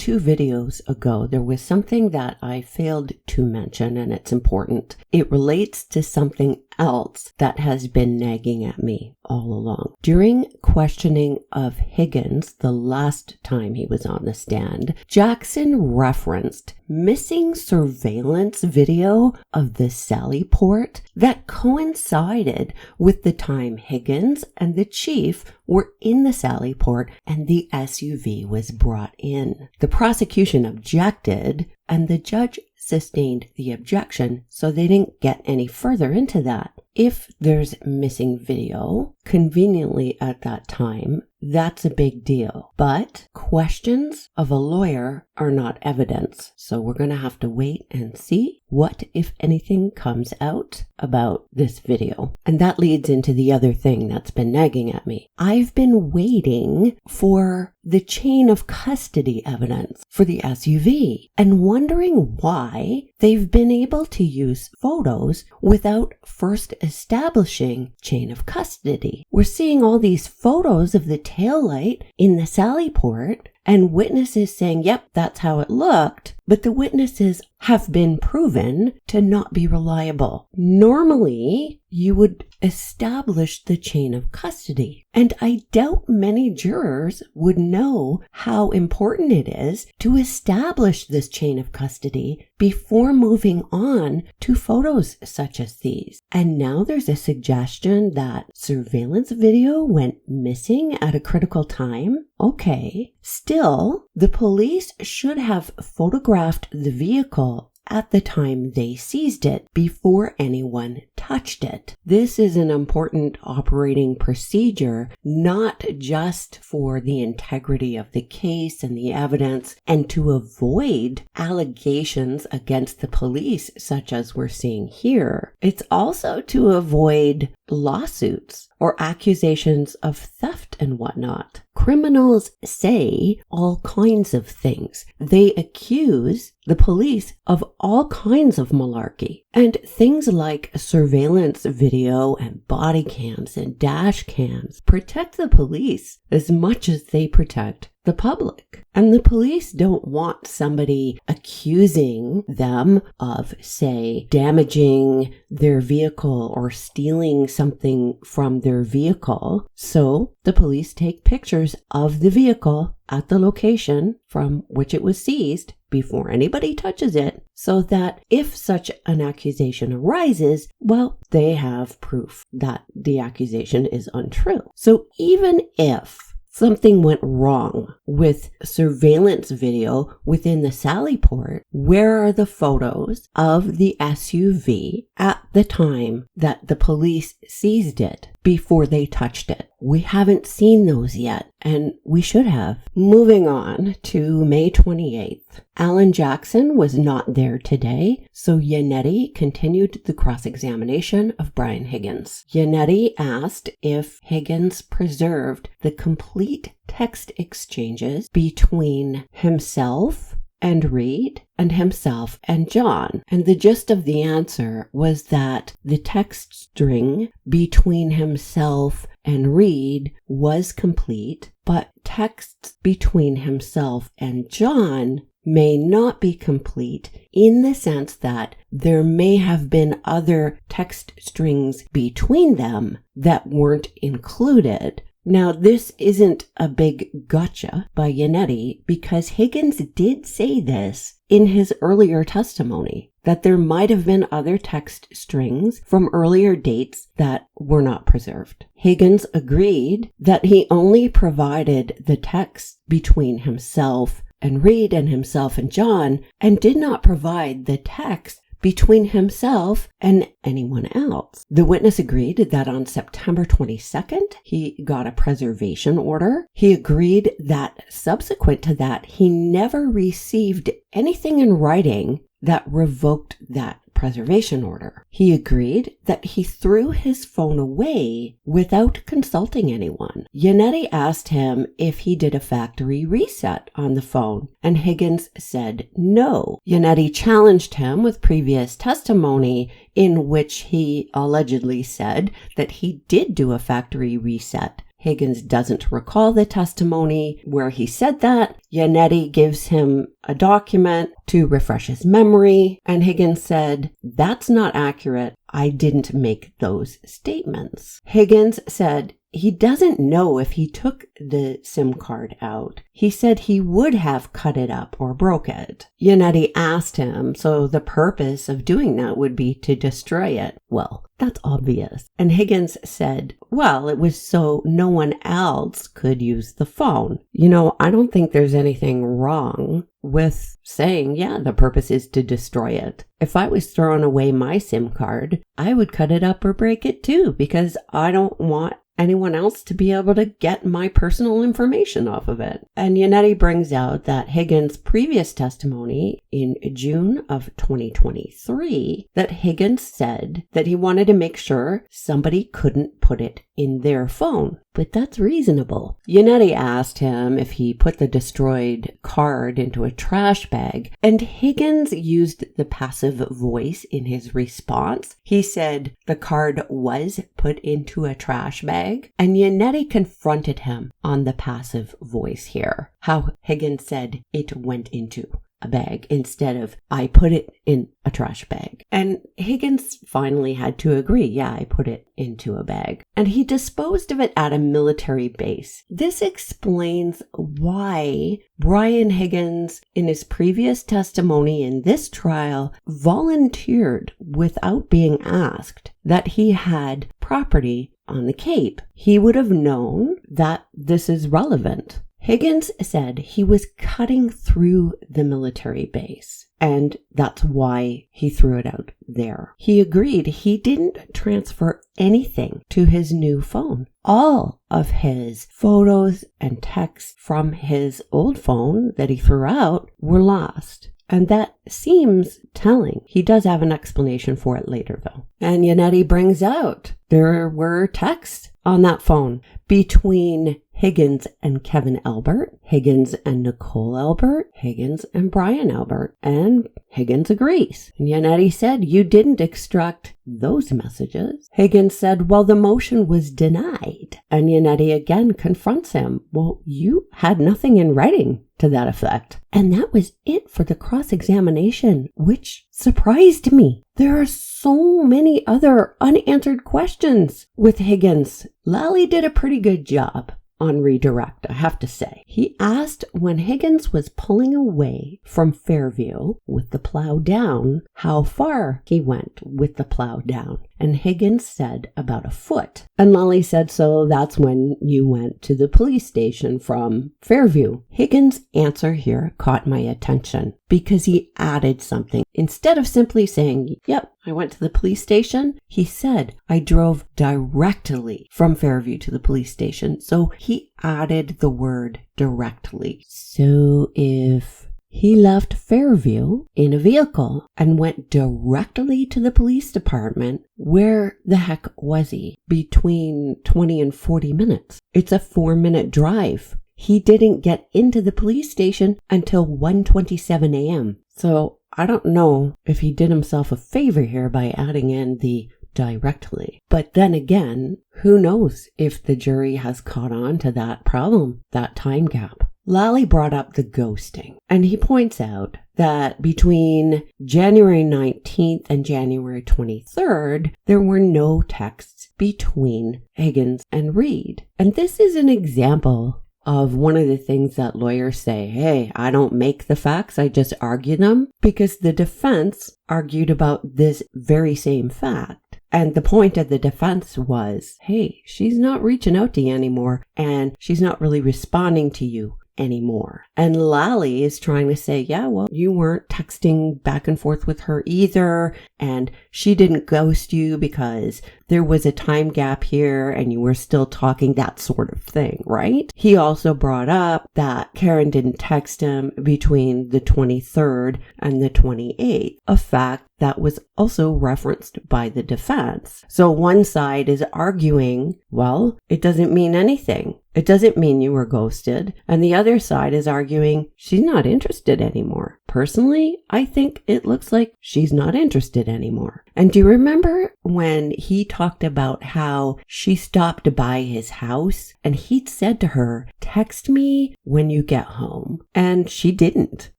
2 videos ago, there was something that I failed to mention, and it's important. It relates to something else that has been nagging at me all along. During questioning of Higgins, the last time he was on the stand, Jackson referenced missing surveillance video of the Sally Port that coincided with the time Higgins and the chief were in the Sally Port and the SUV was brought in. The prosecution objected and the judge sustained the objection, so they didn't get any further into that. If there's missing video, conveniently at that time, that's a big deal. But questions of a lawyer are not evidence. So we're going to have to wait and see what, if anything, comes out about this video. And that leads into the other thing that's been nagging at me. I've been waiting for the chain of custody evidence for the SUV and wondering why they've been able to use photos without first establishing chain of custody. We're seeing all these photos of the taillight in the Sally Port and witnesses saying, yep, that's how it looked, but the witnesses have been proven to not be reliable. Normally, you would establish the chain of custody, and I doubt many jurors would know how important it is to establish this chain of custody before moving on to photos such as these. And now there's a suggestion that surveillance video went missing at a critical time. Okay. Still, the police should have photographed the vehicle at the time they seized it before anyone touched it. This is an important operating procedure, not just for the integrity of the case and the evidence and to avoid allegations against the police such as we're seeing here. It's also to avoid lawsuits or accusations of theft and whatnot. Criminals say all kinds of things. They accuse the police of all kinds of malarkey. And things like surveillance video and body cams and dash cams protect the police as much as they protect the public. And the police don't want somebody accusing them of, say, damaging their vehicle or stealing something from their vehicle. So the police take pictures of the vehicle at the location from which it was seized before anybody touches it, so that if such an accusation arises, well, they have proof that the accusation is untrue. So even if something went wrong with surveillance video within the Sally Port, where are the photos of the SUV at the time that the police seized it before they touched it? We haven't seen those yet, and we should have. Moving on to May 28th. Alan Jackson was not there today, so Yannetti continued the cross-examination of Brian Higgins. Yannetti asked if Higgins preserved the complete text exchanges between himself and Reed and himself and John. And the gist of the answer was that the text string between himself and Reed was complete, but texts between himself and John may not be complete in the sense that there may have been other text strings between them that weren't included. Now, this isn't a big gotcha by Yannetti because Higgins did say this in his earlier testimony, that there might have been other text strings from earlier dates that were not preserved. Higgins agreed that he only provided the text between himself and Reed and himself and John and did not provide the text between himself and anyone else. The witness agreed that on September 22nd, he got a preservation order. He agreed that subsequent to that, he never received anything in writing that revoked that preservation order. He agreed that he threw his phone away without consulting anyone. Yannetti asked him if he did a factory reset on the phone, and Higgins said no. Yannetti challenged him with previous testimony in which he allegedly said that he did do a factory reset Higgins doesn't recall the testimony where he said that. Yannetti gives him a document to refresh his memory, and Higgins said, "That's not accurate. I didn't make those statements." Higgins said he doesn't know if he took the SIM card out. He said he would have cut it up or broke it. Yannetti asked him, so the purpose of doing that would be to destroy it. Well, that's obvious. And Higgins said, well, it was so no one else could use the phone. I don't think there's anything wrong with saying, yeah, the purpose is to destroy it. If I was throwing away my SIM card, I would cut it up or break it too, because I don't want anyone else to be able to get my personal information off of it. And Yannetti brings out that Higgins' previous testimony in June of 2023, that Higgins said that he wanted to make sure somebody couldn't put it in their phone. But that's reasonable. Yannetti asked him if he put the destroyed card into a trash bag, and Higgins used the passive voice in his response. He said the card was put into a trash bag, and Yannetti confronted him on the passive voice here. How Higgins said it went into a bag instead of I put it in a trash bag. And Higgins finally had to agree, yeah, I put it into a bag. And he disposed of it at a military base. This explains why Brian Higgins, in his previous testimony in this trial, volunteered without being asked that he had property on the Cape. He would have known that this is relevant. Higgins said he was cutting through the military base, and that's why he threw it out there. He agreed he didn't transfer anything to his new phone. All of his photos and texts from his old phone that he threw out were lost. And that seems telling. He does have an explanation for it later, though. And Yannetti brings out there were texts on that phone between Higgins and Kevin Albert, Higgins and Nicole Albert, Higgins and Brian Albert, and Higgins agrees. And Yannetti said, you didn't extract those messages. Higgins said, well, the motion was denied. And Yannetti again confronts him. Well, you had nothing in writing to that effect. And that was it for the cross-examination, which surprised me. There are so many other unanswered questions with Higgins. Lally did a pretty good job on redirect, I have to say. He asked when Higgins was pulling away from Fairview with the plow down, how far he went with the plow down. And Higgins said about a foot. And Lally said, so that's when you went to the police station from Fairview. Higgins' answer here caught my attention because he added something. Instead of simply saying, yep, I went to the police station, he said, I drove directly from Fairview to the police station. So he added the word directly. So if he left Fairview in a vehicle and went directly to the police department, where the heck was he? Between 20 and 40 minutes. It's a 4-minute drive. He didn't get into the police station until 1:27 a.m. So I don't know if he did himself a favor here by adding in the directly. But then again, who knows if the jury has caught on to that problem, that time gap. Lally brought up the ghosting, and he points out that between January 19th and January 23rd, there were no texts between Higgins and Reed. And this is an example of one of the things that lawyers say, hey, I don't make the facts, I just argue them, because the defense argued about this very same fact. And the point of the defense was, hey, she's not reaching out to you anymore, and she's not really responding to you anymore. And Lally is trying to say, yeah, well, you weren't texting back and forth with her either, and she didn't ghost you because there was a time gap here and you were still talking, that sort of thing, right? He also brought up that Karen didn't text him between the 23rd and the 28th, a fact that was also referenced by the defense. So one side is arguing, well, it doesn't mean anything. It doesn't mean you were ghosted. And the other side is arguing she's not interested anymore. Personally, I think it looks like she's not interested anymore. And do you remember when he talked about how she stopped by his house and he'd said to her, text me when you get home? And she didn't.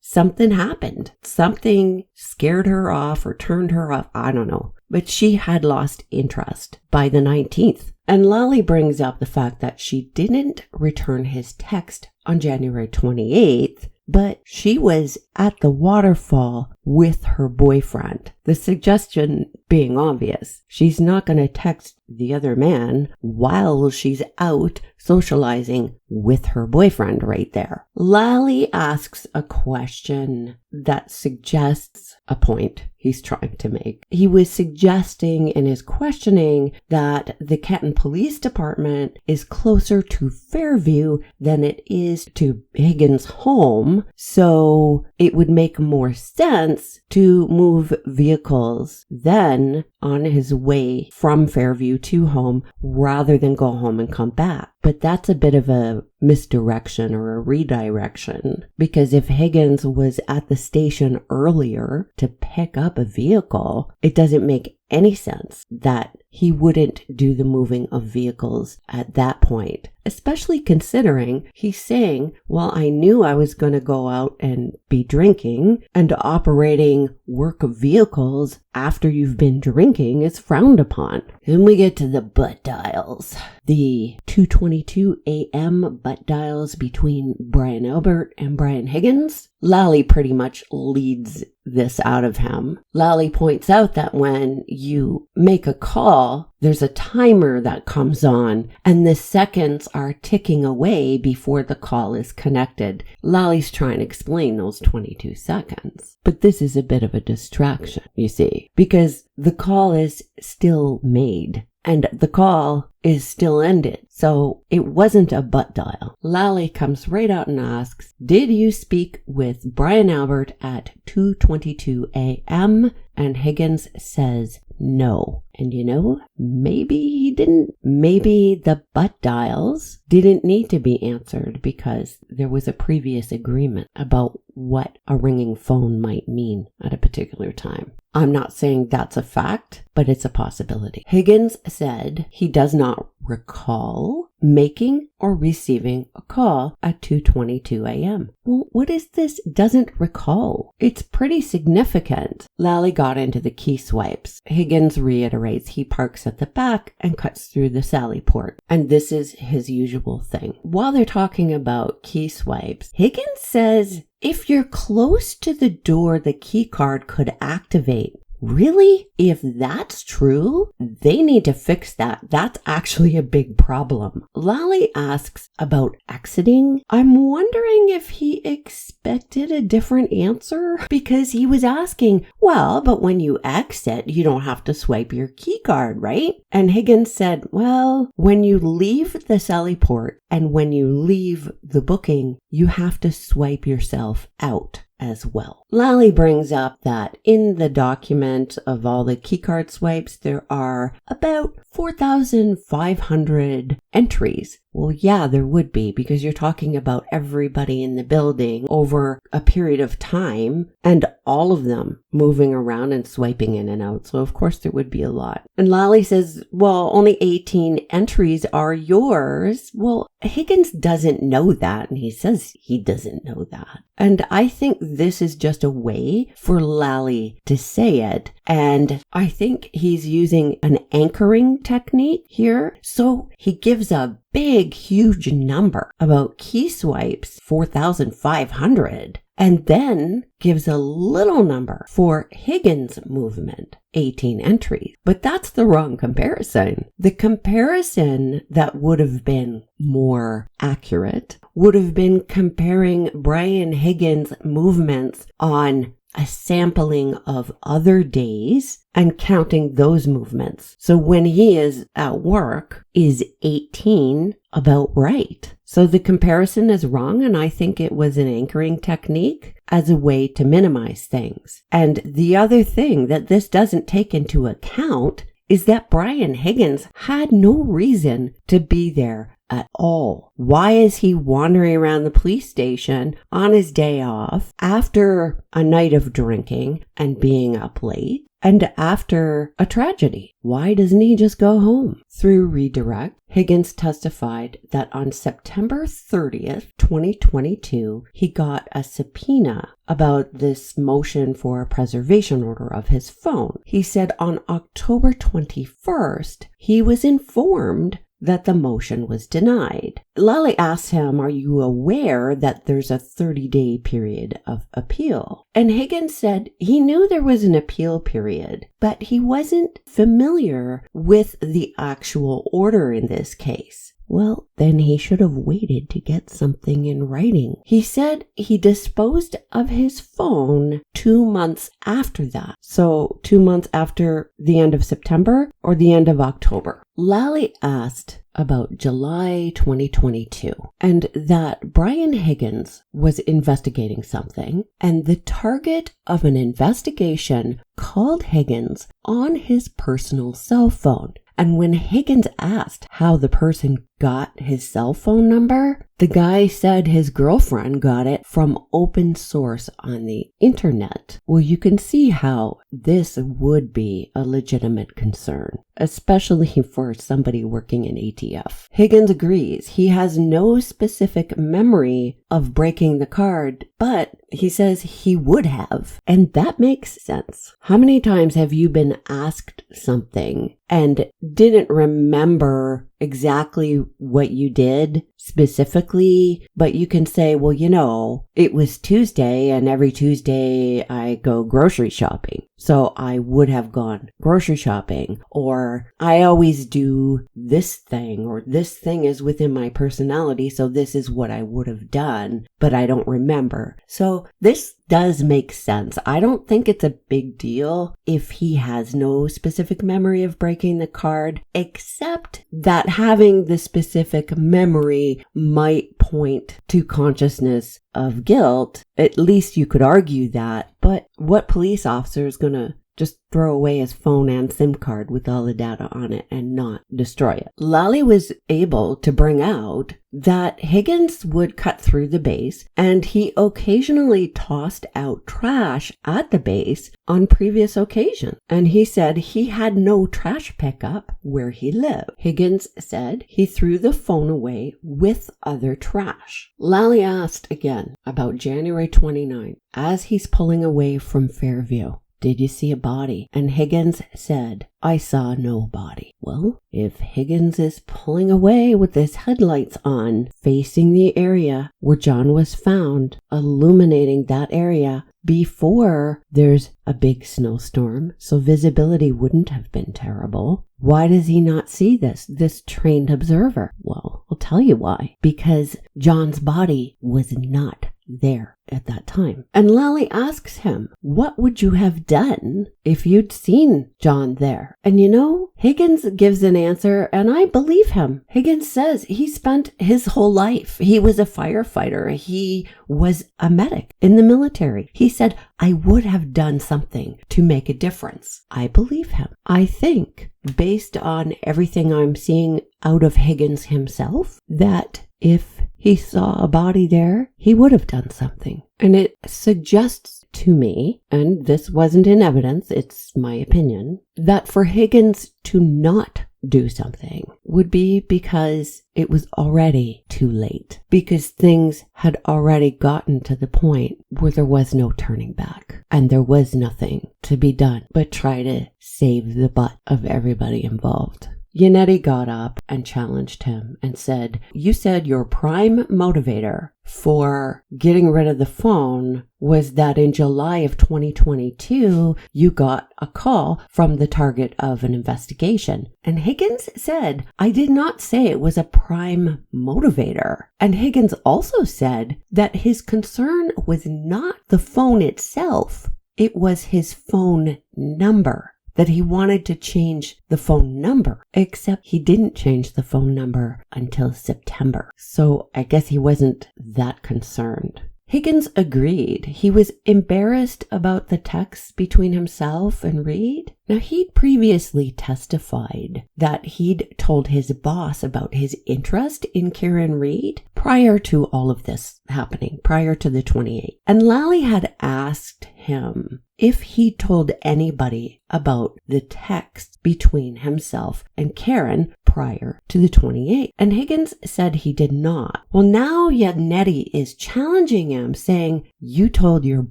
Something happened. Something scared her off or turned her off. I don't know. But she had lost interest by the 19th. And Lally brings up the fact that she didn't return his text on January 28th, but she was at the waterfall with her boyfriend. The suggestion being obvious. She's not going to text the other man while she's out socializing with her boyfriend right there. Lally asks a question that suggests a point he's trying to make. He was suggesting in his questioning that the Canton Police Department is closer to Fairview than it is to Higgins' home, so it would make more sense to move vehicles then on his way from Fairview to home rather than go home and come back. But that's a bit of a misdirection or a redirection, because if Higgins was at the station earlier to pick up a vehicle, it doesn't make any sense that he wouldn't do the moving of vehicles at that point, especially considering he's saying, well, I knew I was going to go out and be drinking, and operating work vehicles after you've been drinking is frowned upon. Then we get to the butt dials. The 2:22 a.m. butt dials between Brian Albert and Brian Higgins. Lally pretty much leads this out of him. Lally points out that when you make a call, there's a timer that comes on and the seconds are ticking away before the call is connected. Lally's trying to explain those 22 seconds. But this is a bit of a distraction, you see, because the call is still made and the call is still ended. So it wasn't a butt dial. Lally comes right out and asks, did you speak with Brian Albert at 2:22 a.m.? And Higgins says no. And you know, maybe he didn't. Maybe the butt dials didn't need to be answered because there was a previous agreement about what a ringing phone might mean at a particular time. I'm not saying that's a fact, but it's a possibility. Higgins said he does not recall making or receiving a call at 2:22 a.m. Well, what is this doesn't recall? It's pretty significant. Lally got into the key swipes. Higgins reiterates he parks at the back and cuts through the Sally port. And this is his usual thing. While they're talking about key swipes, Higgins says, if you're close to the door, the key card could activate. Really? If that's true, they need to fix that. That's actually a big problem. Lally asks about exiting. I'm wondering if he expected a different answer because he was asking, well, but when you exit, you don't have to swipe your key card, right? And Higgins said, well, when you leave the Sally port and when you leave the booking, you have to swipe yourself out as well. Lally brings up that in the document of all the keycard swipes, there are about 4,500 entries. Well, yeah, there would be because you're talking about everybody in the building over a period of time and all of them moving around and swiping in and out. So of course there would be a lot. And Lally says, well, only 18 entries are yours. Well, Higgins doesn't know that. And he says he doesn't know that. And I think this is just a way for Lally to say it. And I think he's using an anchoring technique here. So he gives a big, huge number about key swipes, 4,500, and then gives a little number for Higgins' movement, 18 entries. But that's the wrong comparison. The comparison that would have been more accurate would have been comparing Brian Higgins' movements on a sampling of other days and counting those movements. So when he is at work, is 18 about right? So the comparison is wrong, and I think it was an anchoring technique as a way to minimize things. And the other thing that this doesn't take into account is that Brian Higgins had no reason to be there at all? Why is he wandering around the police station on his day off after a night of drinking and being up late and after a tragedy? Why doesn't he just go home? Through redirect, Higgins testified that on September 30th, 2022, he got a subpoena about this motion for a preservation order of his phone. He said on October 21st, he was informed that the motion was denied. Lally asked him, are you aware that there's a 30-day period of appeal? And Higgins said he knew there was an appeal period, but he wasn't familiar with the actual order in this case. Well, then he should have waited to get something in writing. He said he disposed of his phone 2 months after that. So 2 months after the end of September or the end of October. Lally asked about July 2022 and that Brian Higgins was investigating something, and the target of an investigation called Higgins on his personal cell phone. And when Higgins asked how the person got his cell phone number, the guy said his girlfriend got it from open source on the internet. Well, you can see how this would be a legitimate concern, especially for somebody working in ATF. Higgins agrees he has no specific memory of breaking the card, but he says he would have. And that makes sense. How many times have you been asked something and didn't remember exactly what you did specifically, but you can say, well, you know, it was Tuesday and every Tuesday I go grocery shopping. So I would have gone grocery shopping, or I always do this thing, or this thing is within my personality. So this is what I would have done, but I don't remember. So this does make sense. I don't think it's a big deal if he has no specific memory of breaking the card, except that having the specific memory might point to consciousness of guilt. At least you could argue that. But what police officer is going to just throw away his phone and SIM card with all the data on it and not destroy it? Lally was able to bring out that Higgins would cut through the base, and he occasionally tossed out trash at the base on previous occasions. And he said he had no trash pickup where he lived. Higgins said he threw the phone away with other trash. Lally asked again about January 29th as he's pulling away from Fairview. Did you see a body? And Higgins said, I saw no body. Well, if Higgins is pulling away with his headlights on, facing the area where John was found, illuminating that area before there's a big snowstorm, so visibility wouldn't have been terrible. Why does he not see this trained observer? Well, I'll tell you why. Because John's body was not there at that time. And Lally asks him, what would you have done if you'd seen John there? And you know, Higgins gives an answer, and I believe him. Higgins says he spent his whole life. He was a firefighter. He was a medic in the military. He said, I would have done something to make a difference. I believe him. I think, based on everything I'm seeing out of Higgins himself, that if he saw a body there, he would have done something. And it suggests to me, and this wasn't in evidence, it's my opinion, that for Higgins to not do something would be because it was already too late, because things had already gotten to the point where there was no turning back and there was nothing to be done but try to save the butt of everybody involved. Yannetti got up and challenged him and said, you said your prime motivator for getting rid of the phone was that in July of 2022, you got a call from the target of an investigation. And Higgins said, I did not say it was a prime motivator. And Higgins also said that his concern was not the phone itself, it was his phone number. That he wanted to change the phone number, except he didn't change the phone number until September. So I guess he wasn't that concerned. Higgins agreed. He was embarrassed about the text between himself and Reed. Now, he'd previously testified that he'd told his boss about his interest in Karen Reed prior to all of this happening, prior to the 28th. And Lally had asked him if he told anybody about the text between himself and Karen prior to the 28th. And Higgins said he did not. Well, now Yagnetti is challenging him, saying, you told your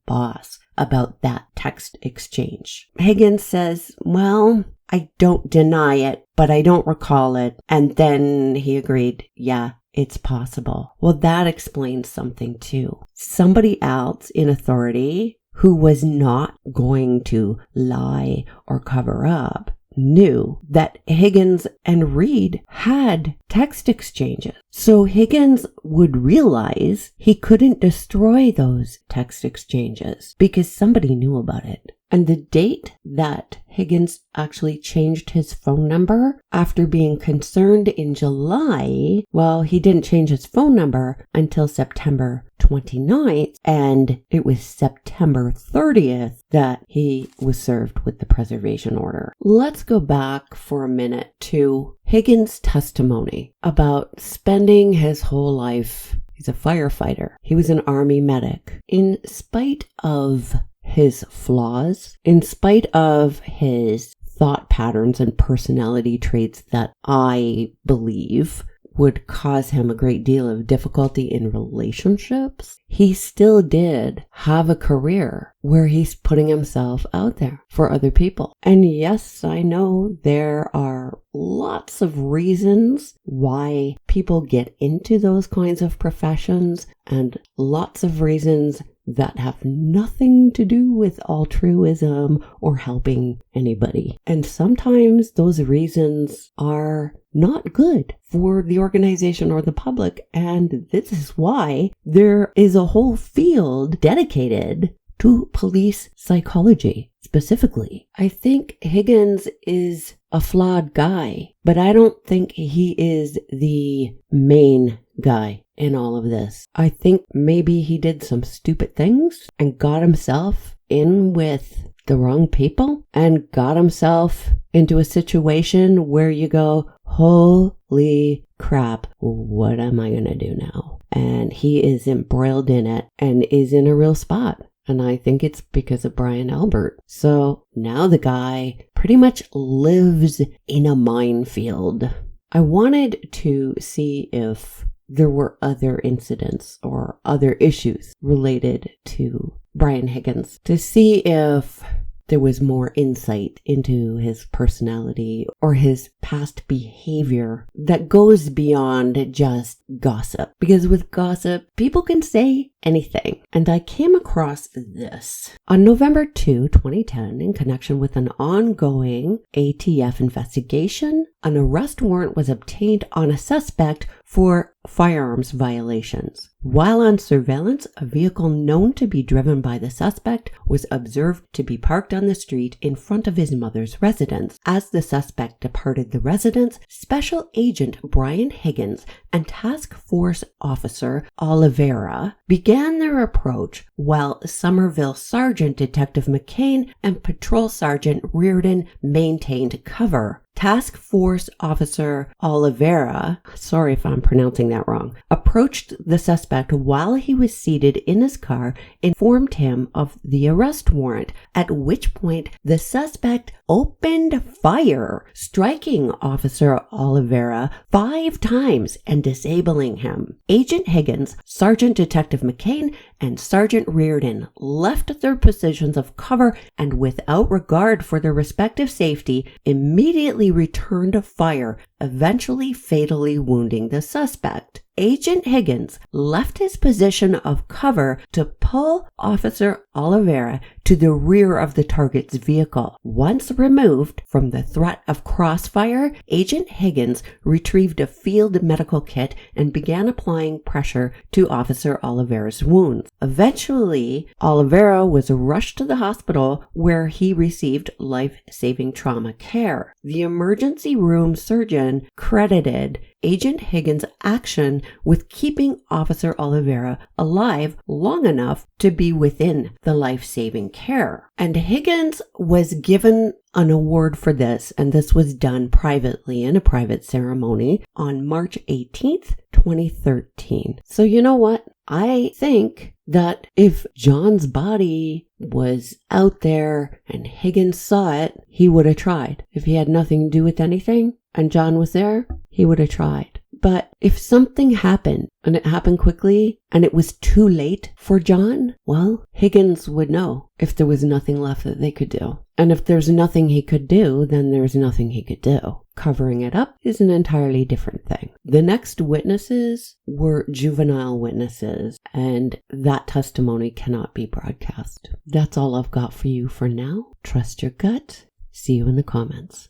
boss about that text exchange. Higgins says, well, I don't deny it, but I don't recall it. And then he agreed, yeah, it's possible. Well, that explains something too. Somebody else in authority who was not going to lie or cover up knew that Higgins and Reed had text exchanges. So Higgins would realize he couldn't destroy those text exchanges because somebody knew about it. And the date that Higgins actually changed his phone number after being concerned in July, well, he didn't change his phone number until September 29th, and it was September 30th that he was served with the preservation order. Let's go back for a minute to Higgins' testimony about spending his whole life. He's a firefighter. He was an Army medic. In spite of his flaws, in spite of his thought patterns and personality traits that I believe would cause him a great deal of difficulty in relationships, he still did have a career where he's putting himself out there for other people. And yes, I know there are lots of reasons why people get into those kinds of professions, and lots of reasons that have nothing to do with altruism or helping anybody. And sometimes those reasons are not good for the organization or the public. And this is why there is a whole field dedicated to police psychology specifically. I think Higgins is a flawed guy, but I don't think he is the main guy in all of this. I think maybe he did some stupid things and got himself in with the wrong people and got himself into a situation where you go, holy crap, what am I going to do now? And he is embroiled in it and is in a real spot. And I think it's because of Brian Albert. So now the guy pretty much lives in a minefield. I wanted to see if there were other incidents or other issues related to Brian Higgins, to see if there was more insight into his personality or his past behavior that goes beyond just gossip. Because with gossip, people can say anything. And I came across this. On November 2, 2010, in connection with an ongoing ATF investigation, an arrest warrant was obtained on a suspect for firearms violations. While on surveillance, a vehicle known to be driven by the suspect was observed to be parked on the street in front of his mother's residence. As the suspect departed the residence, Special Agent Brian Higgins and Task Force Officer Oliveira began their approach, while Somerville Sergeant Detective McCain and Patrol Sergeant Reardon maintained cover. Task Force Officer Oliveira, sorry if I'm pronouncing that wrong, approached the suspect while he was seated in his car, informed him of the arrest warrant, at which point the suspect opened fire, striking Officer Oliveira 5 times and disabling him. Agent Higgins, Sergeant Detective McCain, and Sergeant Reardon left their positions of cover and, without regard for their respective safety, immediately returned fire, eventually fatally wounding the suspect. Agent Higgins left his position of cover to pull Officer Oliveira to the rear of the target's vehicle. Once removed from the threat of crossfire, Agent Higgins retrieved a field medical kit and began applying pressure to Officer Oliveira's wounds. Eventually, Oliveira was rushed to the hospital where he received life-saving trauma care. The emergency room surgeon credited Agent Higgins' action with keeping Officer Oliveira alive long enough to be within the life-saving care. And Higgins was given an award for this, and this was done privately in a private ceremony on March 18th, 2013. So you know what? I think that if John's body was out there and Higgins saw it, he would have tried. If he had nothing to do with anything and John was there, he would have tried. But if something happened and it happened quickly and it was too late for John, well, Higgins would know if there was nothing left that they could do. And if there's nothing he could do, then there's nothing he could do. Covering it up is an entirely different thing. The next witnesses were juvenile witnesses, and that testimony cannot be broadcast. That's all I've got for you for now. Trust your gut. See you in the comments.